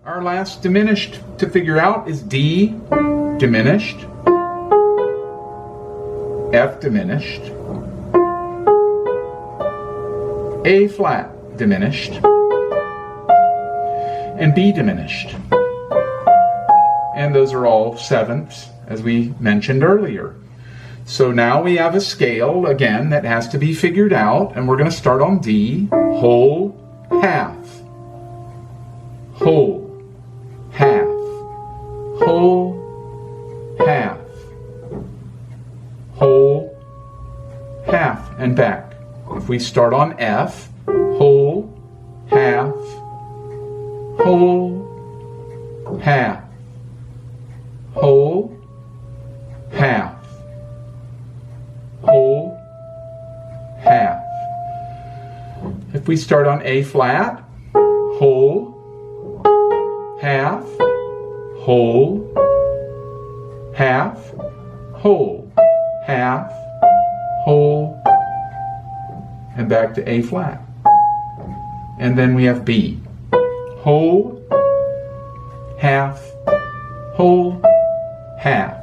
Our last diminished to figure out is D diminished, F diminished, A flat diminished, and B diminished. And those are all sevenths, as we mentioned earlier. So now we have a scale, again, that has to be figured out, and we're going to start on D, whole, half, whole, half, whole, half, whole, half, and back. If we start on F, whole, half, whole, half, whole, half, whole, half. If we start on A flat, whole, half, whole, half, whole, half, whole, and back to A flat. And then we have B, whole, half, whole, half,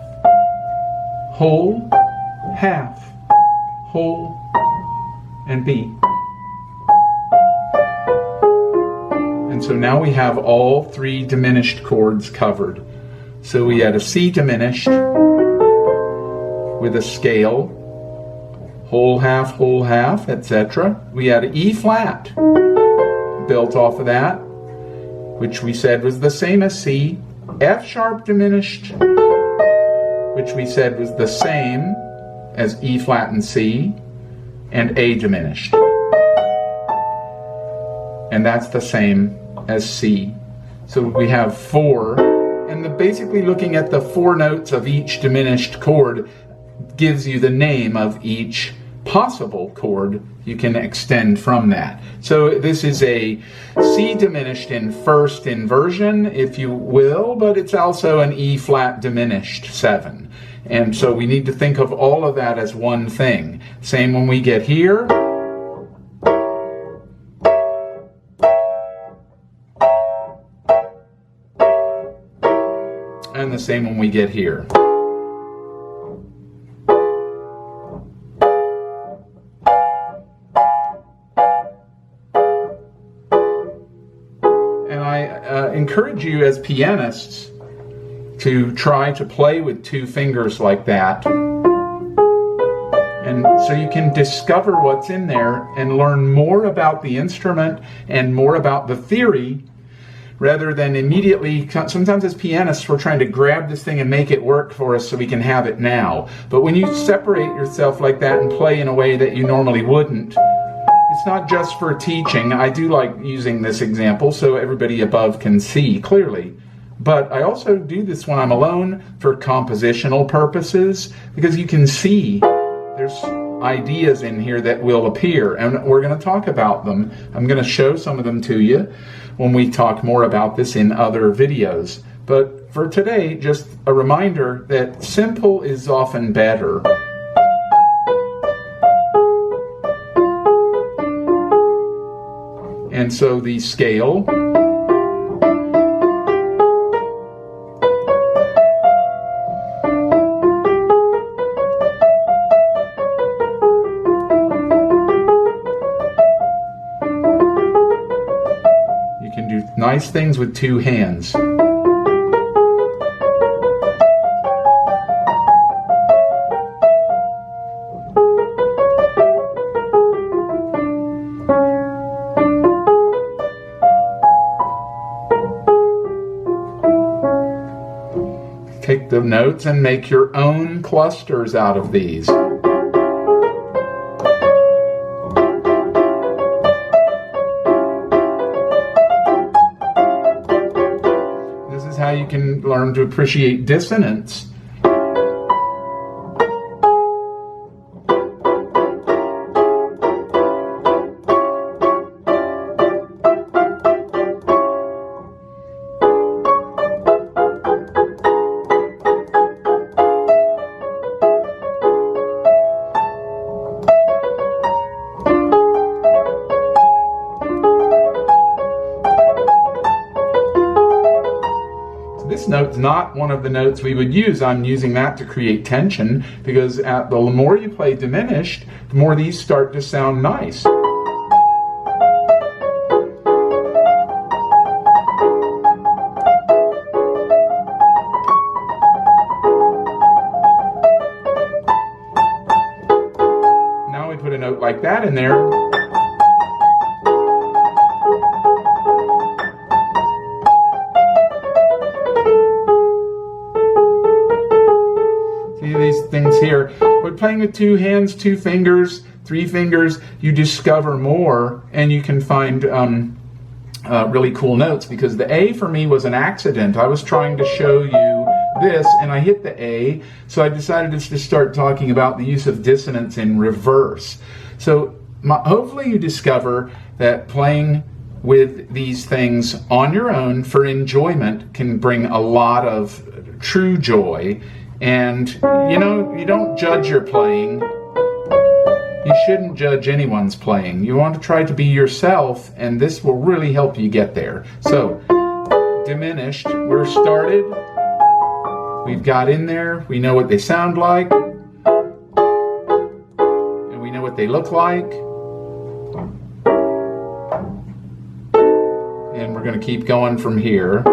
whole, half, whole, and B. And so now we have all three diminished chords covered. So we had a C diminished with a scale, whole, half, etc. We had an E flat built off of that, which we said was the same as C, F sharp diminished, which we said was the same as E flat and C, and A diminished. And that's the same as C. So we have four, and basically looking at the four notes of each diminished chord gives you the name of each possible chord you can extend from that. So this is a C diminished in first inversion, if you will, but it's also an E flat diminished 7. And so we need to think of all of that as one thing. Same when we get here. And the same when we get here. And I encourage you as pianists to try to play with two fingers like that. And so you can discover what's in there and learn more about the instrument and more about the theory, rather than immediately, sometimes as pianists we're trying to grab this thing and make it work for us so we can have it now. But when you separate yourself like that and play in a way that you normally wouldn't, it's not just for teaching. I do like using this example so everybody above can see clearly. But I also do this when I'm alone for compositional purposes, because you can see there's ideas in here that will appear, and we're going to talk about them. I'm going to show some of them to you when we talk more about this in other videos. But for today, just a reminder that simple is often better. And so the scale, nice things with two hands. Take the notes and make your own clusters out of these. How you can learn to appreciate dissonance. this note's not one of the notes we would use. I'm using that to create tension, because the more you play diminished, the more these start to sound nice. Now we put a note like that in there. These things here. We're playing with 2 hands, 2 fingers, 3 fingers. You discover more, and you can find really cool notes, because the A for me was an accident. I was trying to show you this, and I hit the A, so I decided to just start talking about the use of dissonance in reverse. So hopefully you discover that playing with these things on your own for enjoyment can bring a lot of true joy. And you don't judge your playing. You shouldn't judge anyone's playing. You want to try to be yourself, and this will really help you get there. So, diminished, we're started. We've got in there. We know what they sound like. And we know what they look like. And we're going to keep going from here.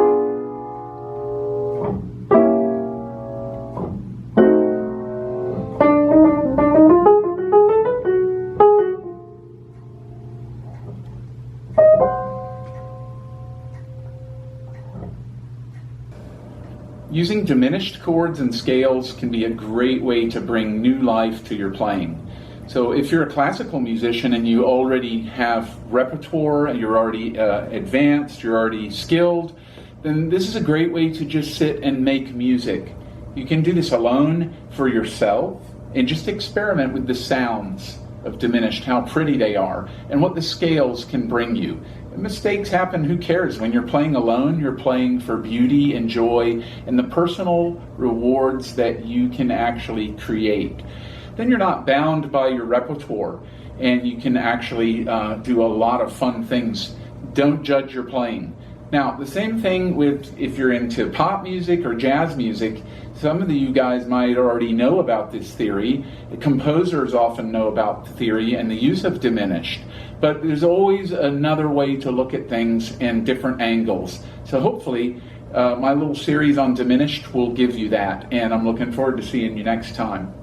Using diminished chords and scales can be a great way to bring new life to your playing. So if you're a classical musician and you already have repertoire, and you're already advanced, you're already skilled, then this is a great way to just sit and make music. You can do this alone for yourself and just experiment with the sounds of diminished, how pretty they are, and what the scales can bring you. Mistakes happen, who cares? When you're playing alone, you're playing for beauty and joy and the personal rewards that you can actually create. Then you're not bound by your repertoire, and you can actually do a lot of fun things. Don't judge your playing. Now, the same thing with if you're into pop music or jazz music. Some of you guys might already know about this theory. The composers often know about the theory and the use of diminished. But there's always another way to look at things and different angles. So hopefully my little series on diminished will give you that. And I'm looking forward to seeing you next time.